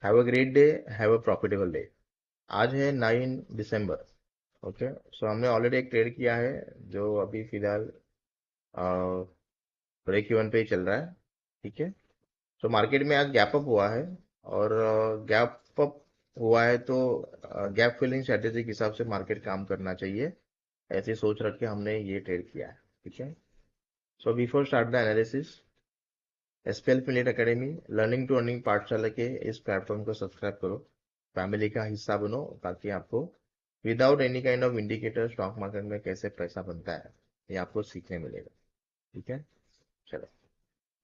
Have a great day, have a profitable day. आज है 9 दिसंबर। Okay, सो हमने ऑलरेडी एक ट्रेड किया है जो अभी फिलहाल ब्रेक इवन पे ही चल रहा है। ठीक है, तो मार्केट में आज गैप अप हुआ है और गैप अप हुआ है तो गैप फिलिंग स्ट्रेटेजी के हिसाब से मार्केट काम करना चाहिए, ऐसी सोच रख के हमने ये ट्रेड किया है। ठीक है, so before start the analysis, SPL फिलिट academy learning to earning Pathshala के इस प्लेटफॉर्म को सब्सक्राइब करो, फैमिली का हिस्सा बनो, ताकि आपको without any kind of indicator stock market में कैसे पैसा बनता है ये आपको सीखने मिलेगा। ठीक है, चलो,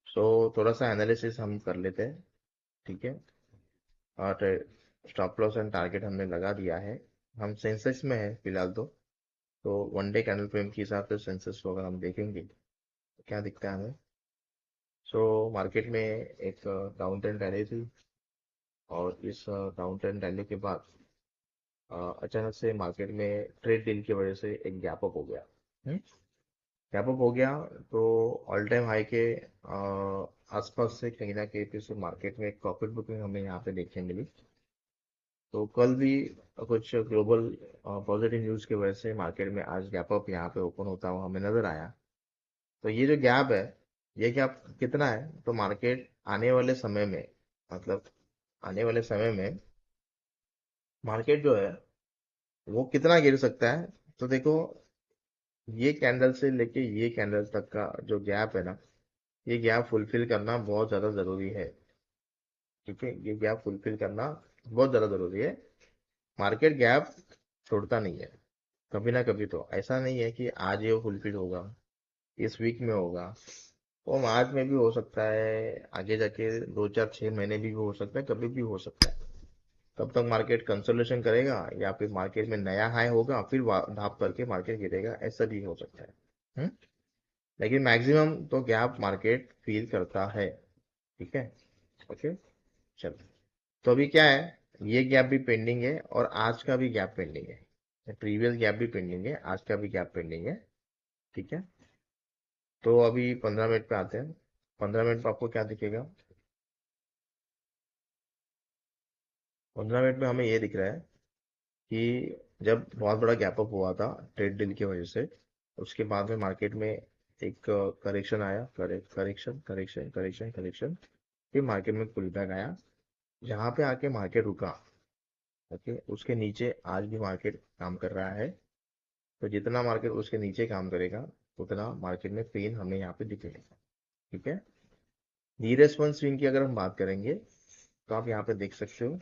सो थोड़ा सा एनालिसिस हम कर लेते हैं। ठीक है, और स्टॉप लॉस एंड टारगेट हमने लगा दिया है। हम सेंसेक्स में है फिलहाल तो वन डे कैंडल फ्रेम के हिसाब से सेंसेक्स को अगर हम देखेंगे तो क्या दिखता है हमें। सो मार्केट में एक डाउन ट्रेंड रैली थी और इस डाउन ट्रेंड रैली के बाद अचानक से मार्केट में ट्रेड डील की वजह से एक गैप अप हो गया। गैप अप हो गया तो ऑल टाइम हाई के आसपास से कहीं ना कहीं पे से मार्केट में एक प्रॉफिट बुकिंग हमें यहाँ पे देखने मिली। तो कल भी कुछ ग्लोबल पॉजिटिव न्यूज़ की वजह से मार्केट में आज गैप अप यहाँ पे ओपन होता हुआ हमें नजर आया। तो ये जो गैप है, ये गैप कितना है, तो मार्केट आने वाले समय में, मतलब आने वाले समय में मार्केट जो है वो कितना गिर सकता है। तो देखो, ये कैंडल से लेके ये कैंडल तक का जो गैप है ना, ये गैप फुलफिल करना बहुत ज़्यादा ज़रूरी है। ठीक है, ये गैप फुलफिल करना बहुत ज़्यादा ज़रूरी है। मार्केट गैप छोड़ता नहीं है, कभी ना कभी। तो ऐसा नहीं है कि आज ये फुलफिल होगा, इस वीक में होगा, वो मार्च में भी हो सकता है, आगे जाके 2 4 6 महीने भी हो सकता है, कभी भी हो सकता है। तब तक मार्केट कंसोलिडेशन करेगा या फिर मार्केट में नया हाई होगा फिर ढाप करके मार्केट गिरेगा, ऐसा भी हो सकता है। हम्म? लेकिन मैक्सिमम तो गैप मार्केट फील करता है। ठीक है, ओके, चलो, तो अभी क्या है, ये गैप भी पेंडिंग है और आज का भी गैप पेंडिंग है, प्रीवियस गैप भी पेंडिंग है, आज का भी गैप पेंडिंग है। ठीक है, तो अभी 15 मिनट पे आते हैं। 15 मिनट पे आपको क्या दिखेगा। 15 मिनट में हमें ये दिख रहा है कि जब बहुत बड़ा गैप अप हुआ था ट्रेड डील की वजह से, उसके बाद में मार्केट में एक करेक्शन आया, करेक्शन करेक्शन करेक्शन करेक्शन, फिर मार्केट में पुल बैक आया, जहाँ पे आके मार्केट रुका। ओके, उसके नीचे आज भी मार्केट काम कर रहा है। तो जितना मार्केट उसके नीचे काम करेगा उतना मार्केट में पेन हमें यहाँ पे दिखेगा। ठीक है, नीरेस्ट वन स्विंग की अगर हम बात करेंगे तो आप यहाँ पे देख सकते हो,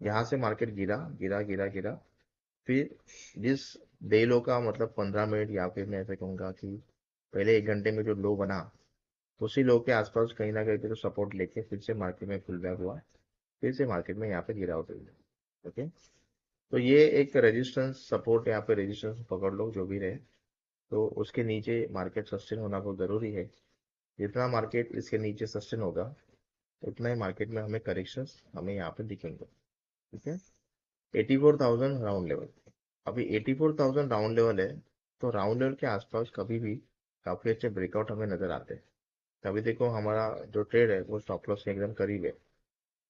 यहाँ से मार्केट गिरा गिरा गिरा गिरा, फिर जिस डे लो का मतलब 15 मिनट या फिर मैं ऐसे कहूँगा कि पहले 1 घंटे में जो लो बना, उसी लो के आसपास कहीं ना कहीं पे तो सपोर्ट लेके फिर से मार्केट में पुल बैक हुआ, फिर से मार्केट में यहाँ पे गिरावट हुई। ओके, तो ये एक रेजिस्टेंस सपोर्ट, यहाँ पे रेजिस्टेंस पकड़ लो जो भी रहे, तो उसके नीचे मार्केट सस्टेन होना बहुत ज़रूरी है। जितना मार्केट इसके नीचे सस्टेन होगा उतना ही मार्केट में हमें करेक्शन हमें यहाँ पे दिखेंगे। ठीक है, 84,000 राउंड लेवल, अभी 84,000 राउंड लेवल है। तो राउंड लेवल के आसपास कभी भी काफ़ी अच्छे ब्रेकआउट हमें नजर आते हैं। तभी देखो हमारा जो ट्रेड है वो स्टॉप लॉस के एकदम करीब है।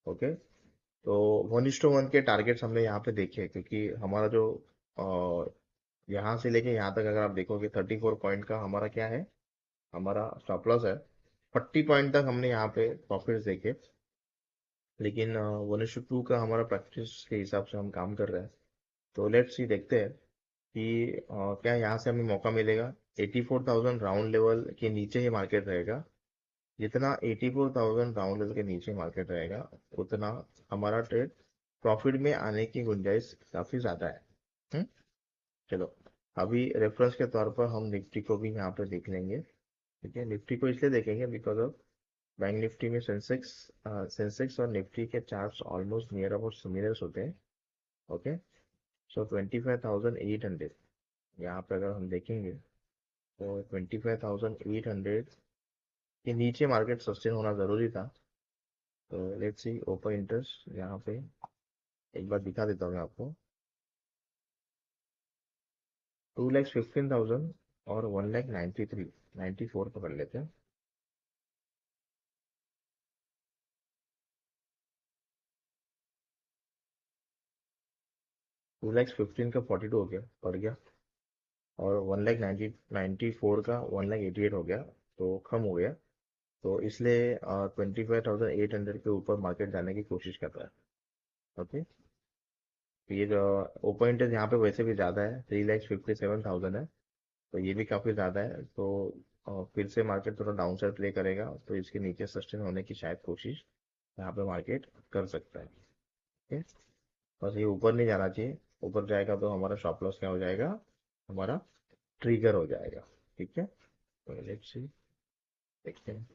ओके, तो 1:1 के टारगेट्स हमने यहाँ पे देखे, क्योंकि हमारा जो यहाँ से लेके यहाँ तक अगर आप देखोगे 34 पॉइंट का हमारा क्या है, हमारा स्टॉप लॉस है। 40 पॉइंट तक हमने यहाँ पे प्रॉफिट देखे, लेकिन 1:2 का हमारा प्रैक्टिस के हिसाब से हम काम कर रहे हैं। तो लेट्स सी, देखते हैं कि क्या यहाँ से हमें मौका मिलेगा। 84,000 राउंड लेवल के नीचे ही मार्केट रहेगा। जितना 84,000 राउंड लेवल के नीचे मार्केट रहेगा उतना हमारा ट्रेड प्रॉफिट में आने की गुंजाइश काफ़ी ज़्यादा है। हम्म? चलो, अभी रेफरेंस के तौर पर हम निफ्टी को भी यहाँ पर देख लेंगे। ठीक है, निफ्टी को इसलिए देखेंगे बिकॉज ऑफ बैंक निफ्टी में सेंसेक्स और निफ्टी के charts almost near about similar होते हैं। ओके, सो 25,800 यहाँ पे अगर हम देखेंगे तो 25,800 के नीचे मार्केट सस्टेन होना ज़रूरी था। तो लेट्स सी, ओपन इंटरेस्ट यहाँ पे एक बार दिखा देता हूँ मैं आपको। 2,15,000 और 1,93,94 पकड़ लेते हैं। 2,15,000 का 42 हो गया, बढ़ गया। और 1,94,000 का 1,88,000 हो गया, तो कम हो गया। तो इसलिए 25,800 के ऊपर मार्केट जाने की कोशिश कर रहा है। ओके। फिर ओपन इंटरेस्ट यहाँ पे वैसे भी ज़्यादा है, 3,57,000 है, तो ये भी काफ़ी ज़्यादा है। तो फिर से मार्केट थोड़ा डाउन साइड प्ले करेगा, तो इसके नीचे सस्टेन होने की शायद कोशिश यहाँ पे मार्केट कर सकता है। ठीक है। बस ये ऊपर नहीं जाना चाहिए, ऊपर जाएगा तो हमारा स्टॉप लॉस क्या हो जाएगा, हमारा ट्रिगर हो जाएगा। ठीक है। तो लेट्स सी, देखते हैं।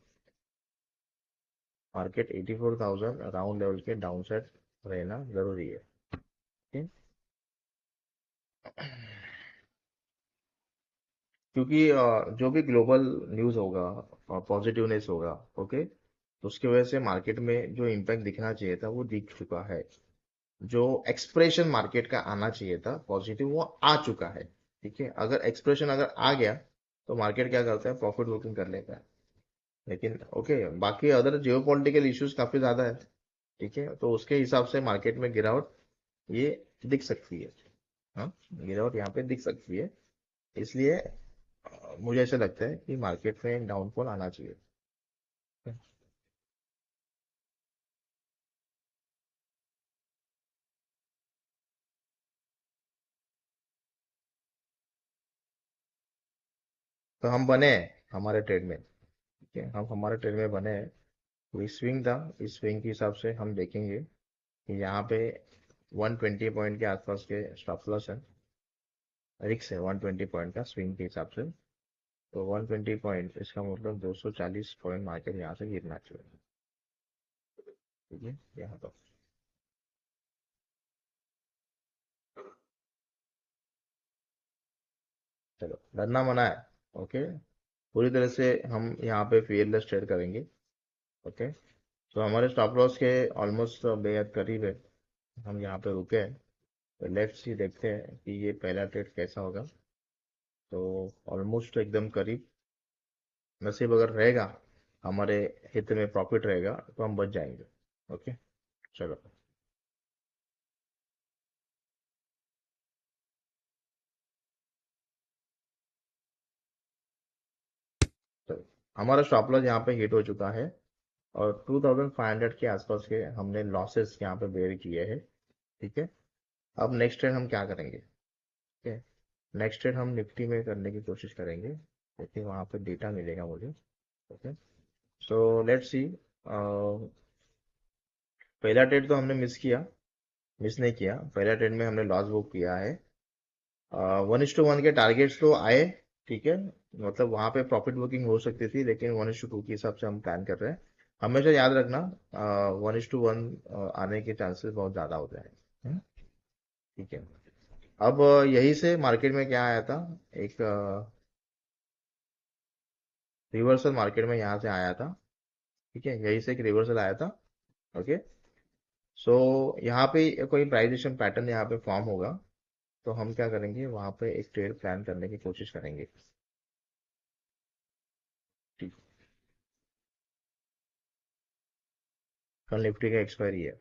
मार्केट 84,000 अराउंड लेवल के डाउन साइड रहना जरूरी है। ठीक है? क्योंकि जो भी ग्लोबल न्यूज़ होगा, पॉजिटिवनेस होगा, ओके, तो उसकी वजह से मार्केट में जो इम्पैक्ट दिखना चाहिए था वो दिख चुका है। जो एक्सप्रेशन मार्केट का आना चाहिए था पॉजिटिव, वो आ चुका है। ठीक है। अगर एक्सप्रेशन अगर आ गया तो मार्केट क्या करता है, प्रॉफिट बुकिंग कर लेता है। लेकिन ओके, बाकी अदर जियो पॉलिटिकल इश्यूज काफी ज्यादा है। ठीक है, तो उसके हिसाब से मार्केट में गिरावट ये दिख सकती है। हाँ, गिरावट यहाँ पे दिख सकती है। इसलिए मुझे ऐसा लगता है कि मार्केट में डाउनफॉल आना चाहिए। तो हम बने हैं हमारे ट्रेड में। ठीक है, हम हमारे ट्रेड में बने हैं। तो इस स्विंग था, इस स्विंग के हिसाब से हम देखेंगे कि यहाँ पे 120 पॉइंट के आसपास के स्टॉप लॉस है, रिक्स है 120 पॉइंट का स्विंग के हिसाब से। तो 120 पॉइंट, इसका मतलब 240 पॉइंट मार्केट यहाँ से गिरना चाहिए। ठीक है, यहाँ पर। चलो, डरना मना है। ओके। पूरी तरह से हम यहाँ पे फियरलेस ट्रेड करेंगे। ओके। तो हमारे स्टॉप लॉस के ऑलमोस्ट बेहद करीब है, हम यहाँ पे रुके हैं। तो लेट्स सी, देखते हैं कि ये पहला ट्रेड कैसा होगा। तो ऑलमोस्ट एकदम करीब। नसीब अगर रहेगा, हमारे हित में प्रॉफिट रहेगा, तो हम बच जाएंगे। ओके। चलो। चलो, हमारा स्टॉप लॉस यहाँ पे हिट हो चुका है, और 2,500 के आसपास के हमने लॉसेस यहाँ पे बेयर किए हैं। ठीक है। अब नेक्स्ट ट्रेड हम क्या करेंगे। ठीक है। नेक्स्ट ट्रेड हम निफ्टी में करने की कोशिश करेंगे, क्योंकि वहाँ पे डेटा मिलेगा मुझे। ओके। So let's see. पहला ट्रेड तो हमने मिस किया, मिस नहीं किया, पहला ट्रेड में हमने लॉस बुक किया है। 1:1 के टारगेट्स तो आए। ठीक है, मतलब वहां पे प्रॉफिट बुकिंग हो सकती थी, लेकिन 1:2 के हिसाब से हम प्लान कर रहे हैं। हमेशा याद रखना, 1:1 आने के चांसेस बहुत ज्यादा होते हैं। हम्म, ठीक है। अब यही से मार्केट में क्या आया था, एक रिवर्सल मार्केट में यहाँ से आया था। ठीक है, यही से एक रिवर्सल आया था। ओके। सो यहाँ पे कोई प्राइजेशन पैटर्न यहाँ पे फॉर्म होगा, तो हम क्या करेंगे, वहां पे एक ट्रेड प्लान करने की कोशिश करेंगे। ठीक। कल निफ्टी का एक्सपायरी है।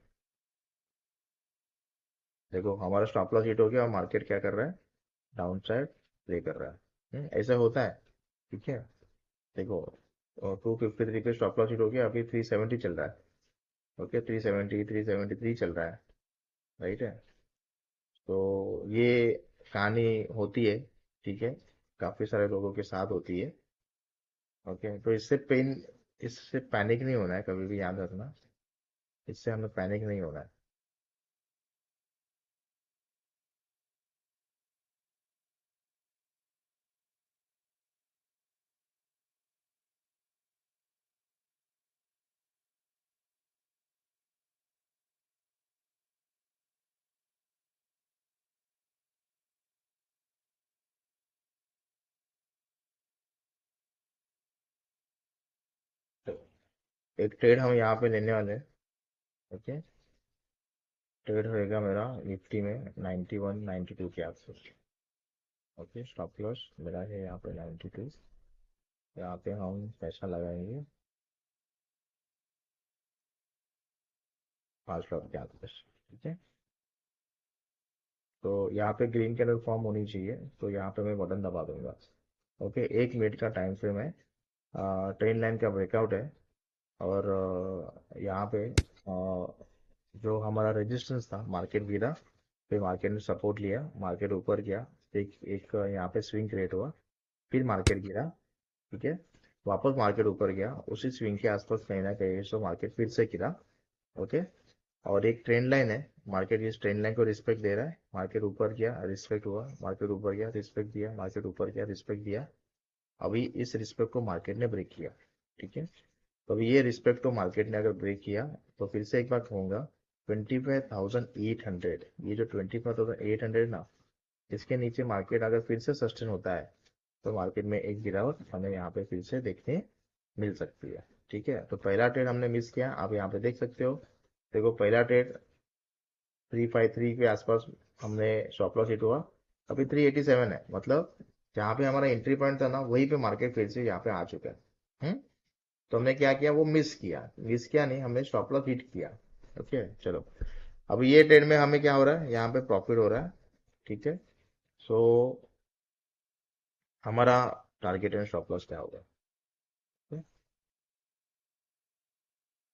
देखो, हमारा स्टॉप लॉस हिट हो गया और मार्केट क्या कर रहा है, डाउन साइड प्ले कर रहा है। ऐसा होता है। ठीक है। देखो, 253 पे स्टॉप लॉस हिट हो गया, अभी 370 चल रहा है। ओके, 370, 373 चल रहा है। राइट है। तो ये कहानी होती है। ठीक है, काफी सारे लोगों के साथ होती है। ओके, तो इससे पैनिक नहीं होना है, कभी भी याद रखना। इससे हमें पैनिक नहीं होना है। तो एक ट्रेड हम यहाँ पे लेने वाले हैं। ओके। ट्रेड होएगा मेरा निफ्टी में 91, 92 के आसपास। ओके, स्टॉप लॉस मेरा है यहाँ पे 92। यहाँ पे हम पैसा लगाएंगे 5 लाख के आसपास। ठीक है। तो यहाँ पे ग्रीन कलर फॉर्म होनी चाहिए, तो यहाँ पे मैं बटन दबा दूंगा। ओके, 1 मिनट का टाइम फ्रेम है, ट्रेन लाइन का ब्रेकआउट है। और यहाँ पे जो हमारा रेजिस्टेंस था, मार्केट गिरा, फिर मार्केट ने सपोर्ट लिया, मार्केट ऊपर गया, एक एक यहाँ पे स्विंग क्रिएट हुआ, फिर मार्केट गिरा। ठीक है, वापस मार्केट ऊपर गया, उसी स्विंग के आसपास कहीं ना कहीं तो मार्केट फिर से गिरा। ओके, और एक ट्रेंड लाइन है, मार्केट इस ट्रेंड लाइन को रिस्पेक्ट दे रहा है, मार्केट ऊपर गया, रिस्पेक्ट हुआ, मार्केट ऊपर गया, रिस्पेक्ट दिया, मार्केट ऊपर गया, रिस्पेक्ट दिया। अभी इस रिस्पेक्ट को मार्केट ने ब्रेक किया। ठीक है, तो अभी ये रिस्पेक्ट को मार्केट ने अगर ब्रेक किया, तो फिर से एक बार कहूंगा, 25,800, ये जो 25,800 ना, इसके नीचे मार्केट अगर फिर से सस्टेन होता है, तो मार्केट में एक गिरावट हमें यहाँ पे फिर से देखने मिल सकती है। ठीक है, तो पहला ट्रेड हमने मिस किया, आप यहाँ पे देख सकते हो। देखो, पहला ट्रेड 353 के आसपास हमने स्टॉप लॉस हिट हुआ, अभी 387 है, मतलब जहाँ पे हमारा एंट्री पॉइंट था ना, वहीं पे मार्केट फिर से यहाँ पे आ चुका है। तो हमने क्या किया, वो मिस किया नहीं, हमने स्टॉप लॉस हिट किया। ओके, चलो, अब ये ट्रेड में हमें क्या हो रहा है, यहाँ पे प्रॉफिट हो रहा है। ठीक है, सो हमारा टारगेट एंड स्टॉप लॉस क्या होगा? ठीक है?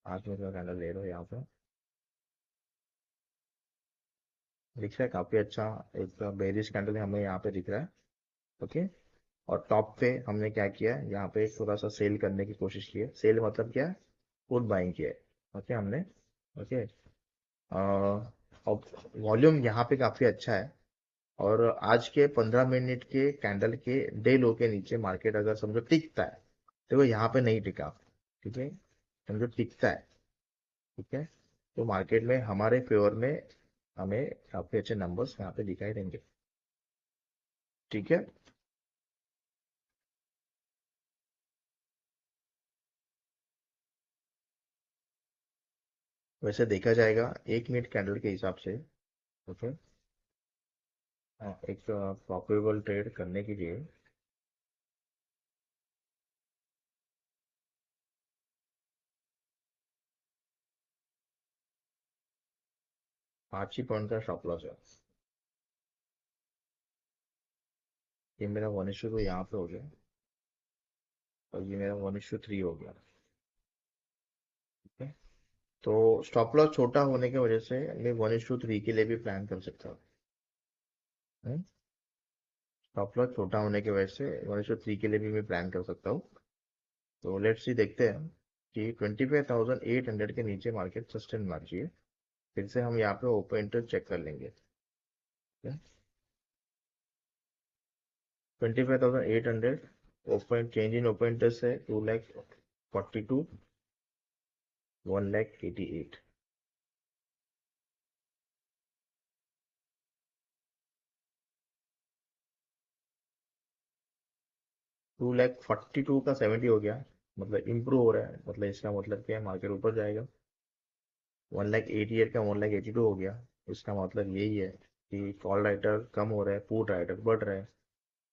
5 मिनट का कैंडल ले लो यहाँ पे, दिख रहा है काफी अच्छा, एक बेरिश कैंडल हमें यहाँ पे दिख रहा है। ओके, और टॉप पे हमने क्या किया है, यहाँ पे थोड़ा सा सेल करने की कोशिश की है, सेल मतलब क्या है, पुट बाइंग किया है। ओके, हमने, ओके, अब वॉल्यूम यहाँ पे काफी अच्छा है। और आज के 15 मिनट के कैंडल के डे लो के नीचे मार्केट अगर समझो टिकता है, तो वो यहाँ पे नहीं टिका। ठीक है, समझो टिकता है। ठीक है, तो मार्केट में हमारे फेवर में हमें काफी अच्छे नंबर्स यहाँ पे दिखाई देंगे। ठीक है, वैसे देखा जाएगा 1 मिनट कैंडल के हिसाब से। ओके, एक प्रॉफिटेबल ट्रेड करने के लिए 5 ही पॉइंट का स्टॉप लॉस है। ये मेरा 1:2 यहाँ पे हो गया, और ये मेरा 1:3 हो गया। ठीक है, तो स्टॉप लॉस छोटा होने की वजह से मैं 1:3 के लिए भी प्लान कर सकता हूँ। स्टॉप लॉस छोटा होने की वजह से 1:3 के लिए भी मैं प्लान कर सकता हूँ। तो लेट्स सी, देखते हैं कि 25,800 के नीचे मार्केट सस्टेन होना चाहिए, फिर से हम यहाँ पे ओपन इंटरेस्ट चेक कर लेंगे। 25,800, open change in open interest है 2,42, 1,88। 2,42 का 70 हो गया, मतलब इम्प्रूव हो रहा है, मतलब इसका मतलब क्या है, मार्केट ऊपर जाएगा। 1,88 का 1,82 हो गया, इसका मतलब यही है कि कॉल राइटर कम हो रहा है, पुट राइटर बढ़ रहा है।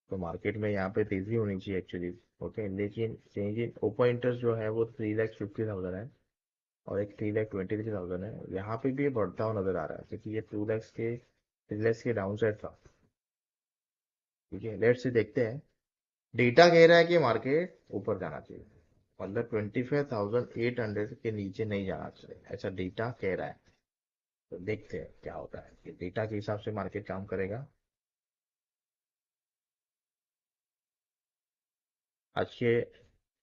तो मार्केट में यहाँ पे तेजी होनी चाहिए एक्चुअली। ओके, लेकिन चेंज इन ओपन इंटरेस्ट जो है वो 3,50,000 है, और एक 3,23,000 है, यहाँ पे भी ये बढ़ता हुआ नजर आ रहा है, क्योंकि ये 3 लैक्स के डाउन साइड था। ठीक है, लेट्स से देखते हैं, डेटा कह रहा है कि मार्केट ऊपर जाना चाहिए, मतलब 25,800 के नीचे नहीं जाना चाहिए, ऐसा डेटा कह रहा है। तो देखते हैं क्या होता है, कि डेटा के हिसाब से मार्केट काम करेगा। आज के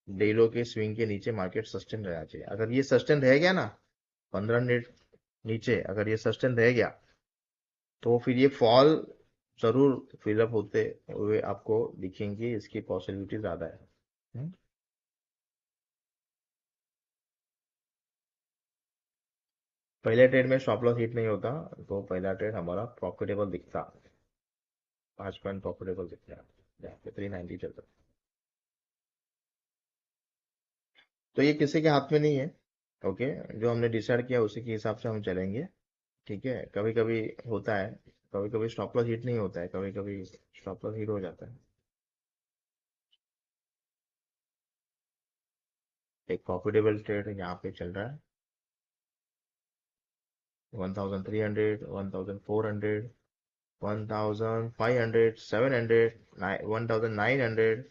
डे लो के स्विंग के नीचे मार्केट सस्टेन रहना चाहिए, अगर ये सस्टेन रह गया ना, 15 मिनट नीचे अगर ये सस्टेन रह गया, तो फिर ये फॉल जरूर फिलअप होते हुए आपको दिखेंगे, इसकी पॉसिबिलिटी ज्यादा है। हम्म? पहले ट्रेड में स्टॉप लॉस हिट नहीं होता, तो पहला ट्रेड हमारा प्रॉफिटेबल दिखता, 5 पॉइंट प्रॉफिटेबल दिखता है, जहाँ पे 390 चल रहा है। तो ये किसी के हाथ में नहीं है। ओके, जो हमने डिसाइड किया उसी के हिसाब से हम चलेंगे। ठीक है, कभी कभी होता है, कभी कभी स्टॉप लॉस हिट नहीं होता है, कभी कभी स्टॉप लॉस हिट हो जाता है। एक प्रॉफिटेबल ट्रेड यहाँ पे चल रहा है, 1,300, 1,400, 1500, 700, 1900,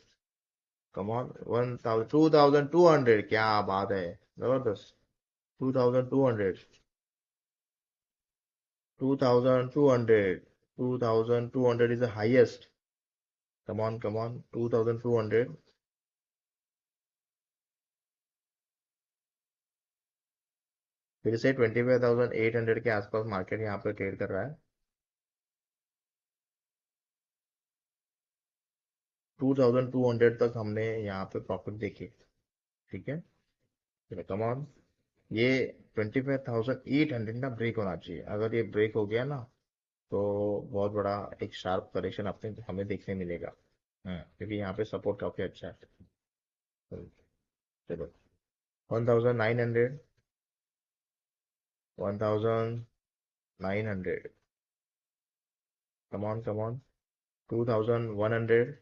कम ऑन, 1000, 2200, क्या बात है, जबरदस्त। 2200, 2200, 2200 is the highest. Come on, 2200। फिर से 25,800 के आसपास मार्केट यहाँ पे ट्रेड कर रहा है। 2200 तक हमने यहाँ पे प्रॉफिट देखी। ठीक है, कम ऑन, ये 25,800 ना ब्रेक होना चाहिए। अगर ये ब्रेक हो गया ना तो बहुत बड़ा एक शार्प करेक्शन अपने हमें देखने मिलेगा। क्योंकि यहाँ पे सपोर्ट काफी अच्छा है। चलो, 1900, 1900, come on, 2100,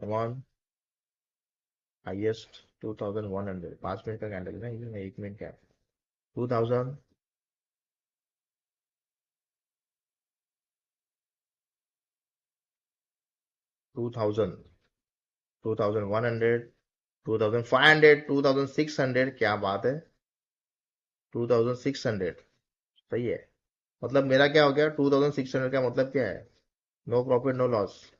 come on, highest 2100। 5 minute का कैंडल है ना, ये 1 मिनट का है। 2000, 2000, 2100, 2500, 2600, क्या बात है, 2600। सही है। मतलब मेरा क्या हो गया, 2600 का मतलब क्या है, no profit no loss.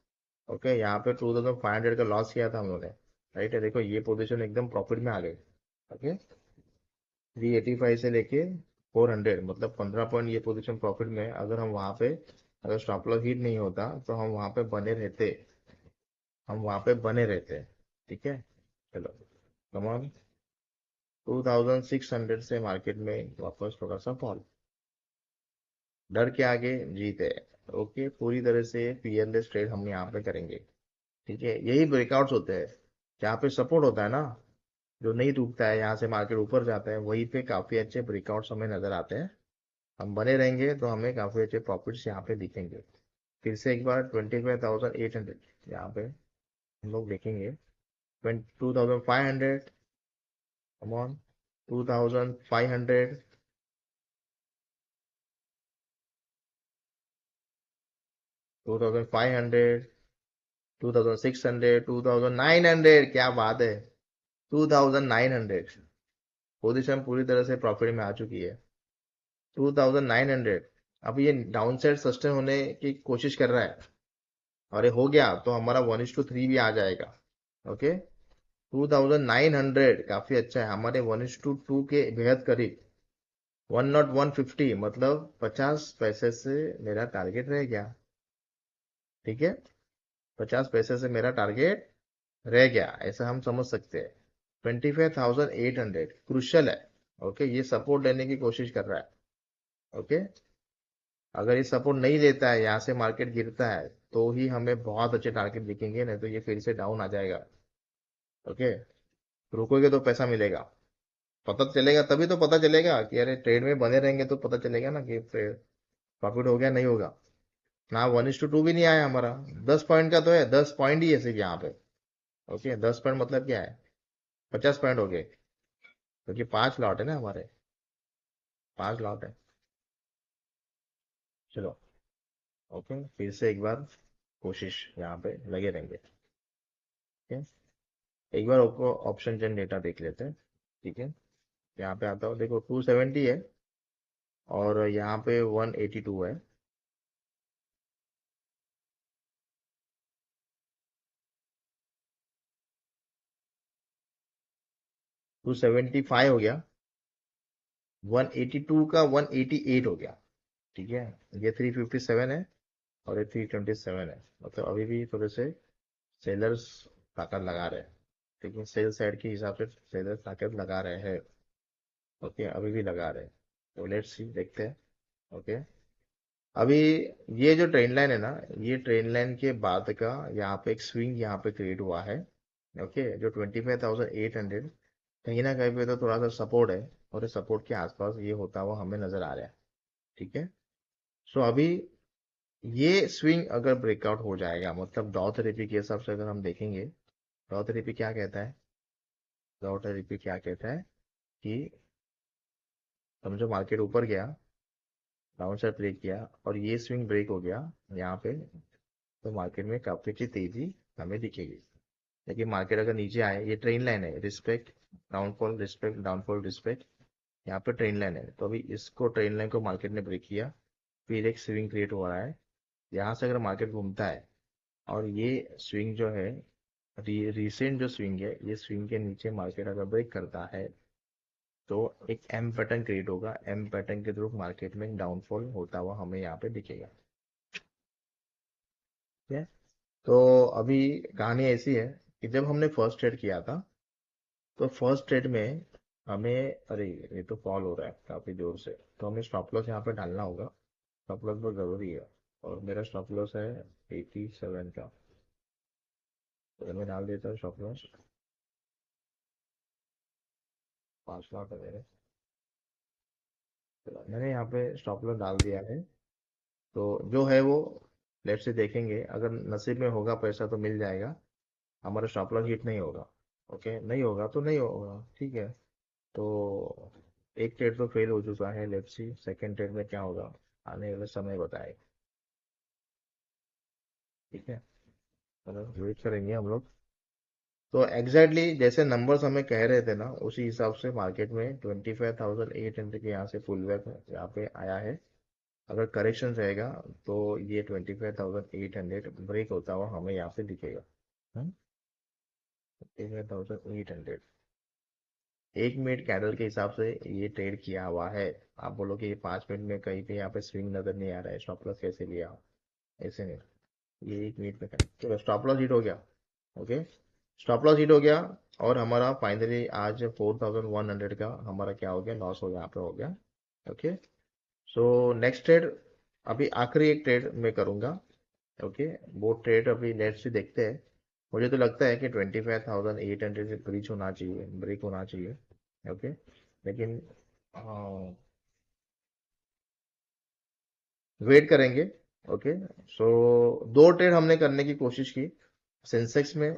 Okay, यहाँ पे 2500 का लॉस किया था हम लोगों ने। राइट है, देखो ये पोजीशन एकदम प्रॉफिट में आ गई। ओके, 385 से लेके 400, मतलब 15 पॉइंट ये पोजीशन प्रॉफिट में है। अगर हम वहां पे, अगर स्टॉप लॉस हिट नहीं होता तो हम वहां पे बने रहते, हम वहां पे बने रहते। ठीक है, चलो, कम ऑन, 2600 से मार्केट में वापस थोड़ा सा फॉल। डर के आगे जीत है। ओके, पूरी तरह से पीएलएस ट्रेड हम यहाँ पे करेंगे। ठीक है, यही ब्रेकआउट्स होते हैं जहाँ पे सपोर्ट होता है ना, जो नहीं टूटता है, यहाँ से मार्केट ऊपर जाता है, वहीं पे काफी अच्छे ब्रेकआउट्स हमें नजर आते हैं। हम बने रहेंगे तो हमें काफी अच्छे प्रॉफिट्स यहाँ पे दिखेंगे। फिर से एक बार 25,800 यहाँ पे हम लोग देखेंगे। 2500, कम ऑन, 2500, 2500, 2600, 2900, क्या बात है, 2900। पोजीशन पूरी तरह से प्रॉफिट में आ चुकी है। 2900। अब ये डाउन साइड सस्टेन होने की कोशिश कर रहा है, और ये हो गया तो हमारा 1:3 भी आ जाएगा। ओके, 2900 काफी अच्छा है, हमारे 1:2 के बेहद करीब। 10150, मतलब 50 पैसे से मेरा टारगेट रह गया। ठीक है, 50 पैसे से मेरा टारगेट रह गया, ऐसा हम समझ सकते हैं। 25,800 क्रुशियल है। ओके, ये सपोर्ट लेने की कोशिश कर रहा है। ओके, अगर ये सपोर्ट नहीं लेता है, यहाँ से मार्केट गिरता है, तो ही हमें बहुत अच्छे टारगेट दिखेंगे, नहीं तो ये फिर से डाउन आ जाएगा। ओके, रुकोगे तो पैसा मिलेगा, पता चलेगा, तभी तो पता चलेगा कि अरे ट्रेड में बने रहेंगे तो पता चलेगा ना कि प्रॉफिट हो गया नहीं होगा। ना 1:2 भी नहीं आया हमारा। 10 पॉइंट का तो है, 10 पॉइंट ही है सिर्फ यहाँ पे। ओके, 10 पॉइंट मतलब क्या है, 50 पॉइंट हो गए, क्योंकि 5 लॉट है ना हमारे, 5 लॉट है। चलो, ओके, फिर से एक बार कोशिश यहाँ पे लगे रहेंगे। ठीक है, एक बार आपको ऑप्शन चेन डेटा देख लेते हैं। ठीक है, यहाँ पे आता हूँ, देखो 270 है, और यहाँ पे 182 है। 275 हो गया, 182 का 188 हो गया। ठीक है, ये 357 है, और ये 327 है, मतलब अभी भी थोड़े से सेलर्स ताकत लगा रहे हैं। ठीक है, सेल साइड के हिसाब से सेलर्स ताकत लगा रहे हैं। ओके, अभी भी लगा रहे हैं, तो लेट्स सी, देखते हैं। ओके, अभी ये जो ट्रेंड लाइन है ना, ये ट्रेंड लाइन के बाद का यहाँ पे एक स्विंग यहाँ पे क्रिएट हुआ है। ओके, जो 25,800, कहीं ना कहीं पे तो थोड़ा सा सपोर्ट है, और इस सपोर्ट के आसपास ये होता हुआ हमें नजर आ रहा है। ठीक है, सो अभी ये स्विंग अगर ब्रेकआउट हो जाएगा, मतलब डॉ थेरेपी के हिसाब से अगर हम देखेंगे, डॉ थेरेपी क्या कहता है, डॉ थेरेपी क्या कहता है कि समझो मार्केट ऊपर गया, डाउन साइड ब्रेक किया और ये स्विंग ब्रेक हो गया यहाँ पे, तो मार्केट में काफी अच्छी तेजी हमें दिखेगी। लेकिन मार्केट अगर नीचे आए, ये ट्रेन लाइन है, respect downfall, respect downfall, respect, यहाँ पे ट्रेन लाइन है। तो अभी इसको, ट्रेन लाइन को मार्केट ने ब्रेक किया, फिर एक स्विंग क्रिएट हो रहा है। यहाँ से अगर मार्केट घूमता है और ये स्विंग जो है, रिसेंट जो स्विंग है, ये स्विंग के नीचे मार्केट अगर ब्रेक करता है तो एक एम पैटर्न क्रिएट होगा। एम पैटर्न के थ्रू मार्केट में डाउनफॉल होता हुआ हमें यहाँ पे दिखेगा। ठीक है। तो अभी कहानी ऐसी है कि जब हमने फर्स्ट ट्रेड किया था, तो फर्स्ट ट्रेड में हमें, अरे ये तो फॉल हो रहा है काफी जोर से, तो हमें स्टॉप लॉस यहाँ पे डालना होगा। स्टॉप लॉस बहुत जरूरी है, और मेरा स्टॉप लॉस है 87 का। तो मैं डाल देता हूँ स्टॉप लॉस, 5 लाख है मेरे। तो मैंने यहाँ पे स्टॉप लॉस डाल दिया है। तो जो है वो लेट्स से देखेंगे, अगर नसीब में होगा पैसा तो मिल जाएगा, हमारा स्टॉप लॉस हिट नहीं होगा। ओके, नहीं होगा तो नहीं होगा, ठीक है। तो एक ट्रेड तो फेल हो चुका है, लेट्स सी सेकंड ट्रेड में क्या होगा, आने वाला समय बताएगा। ठीक है, चलो वेट करेंगे हम लोग। तो एग्जैक्टली जैसे नंबर्स हमें कह रहे थे ना, उसी हिसाब से मार्केट में 25,800 के यहाँ से पुल बैक यहाँ पे आया है। अगर करेक्शन रहेगा तो ये 25,800 ब्रेक होता हुआ हमें यहाँ पे दिखेगा। 25,800 एक मिनट कैंडल के हिसाब से ये ट्रेड किया हुआ है। आप बोलो कि ये 5 मिनट में कहीं पे यहाँ पे स्विंग नजर नहीं आ रहा है, स्टॉप लॉस कैसे लिया? ऐसे नहीं, ये एक मिनट में चलो स्टॉप लॉस हिट हो गया। ओके, स्टॉप लॉस हिट हो गया, और हमारा फाइनली आज 4,100 का हमारा क्या हो गया, लॉस हो, यहाँ पे हो गया। ओके, सो नेक्स्ट ट्रेड, अभी आखिरी एक ट्रेड मैं करूंगा। ओके, वो ट्रेड अभी नेक्स्ट से देखते हैं। मुझे तो लगता है कि 25,800 से ब्रीच होना चाहिए, ब्रेक होना चाहिए। ओके, लेकिन वेट करेंगे। ओके, सो दो ट्रेड हमने करने की कोशिश की। सेंसेक्स में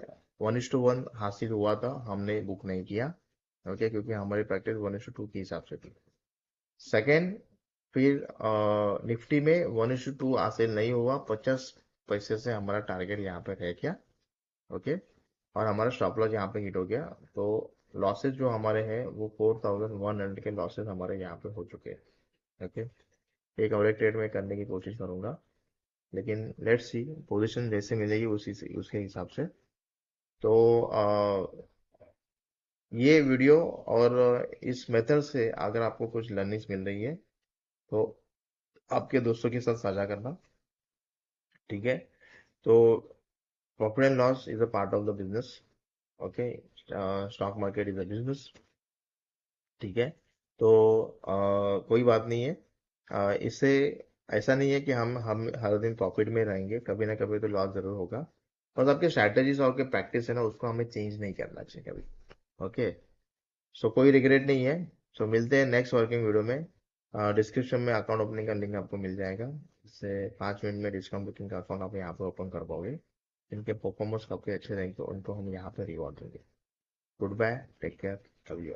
1:1 हासिल हुआ था, हमने बुक नहीं किया। ओके, क्योंकि हमारी प्रैक्टिस 1:2 के हिसाब से थी। सेकेंड, फिर निफ्टी में 1:2 हासिल नहीं हुआ, 50 पैसे से हमारा टारगेट यहाँ पे रह गया। ओके, और हमारा स्टॉप लॉस यहाँ पे हिट हो गया। तो लॉसेस जो हमारे हैं वो 4,100 के लॉसेस हमारे यहाँ पे हो चुके हैं। ओके, एक और एक ट्रेड में करने की कोशिश करूंगा, लेकिन लेट्स सी पोजीशन जैसे मिलेगी उसी से, उसके हिसाब से। तो ये वीडियो और इस मेथड से अगर आपको कुछ लर्निंग्स मिल रही है तो आपके दोस्तों के साथ साझा करना। ठीक है, तो profit and loss is a part of the business. Okay, stock market is a business. ठीक है, तो कोई बात नहीं है। इससे ऐसा नहीं है कि हम हर दिन प्रॉफिट में रहेंगे, कभी ना कभी तो लॉस जरूर होगा। बस आपके स्ट्रैटेजीज और के प्रैक्टिस है ना, उसको हमें चेंज नहीं करना चाहिए कभी। ओके, सो कोई रिग्रेट नहीं है। सो मिलते हैं नेक्स्ट वर्किंग वीडियो में। डिस्क्रिप्शन में अकाउंट ओपनिंग का लिंक आपको मिल जाएगा, इससे 5 मिनट में डिस्काउंट बुकिंग का अकाउंट आप यहाँ पे ओपन कर पाओगे। इनके परफॉर्मेंस काफी अच्छे रहेंगे तो उनको हम यहाँ पे रिवॉर्ड देंगे। Good bye, take care, love you.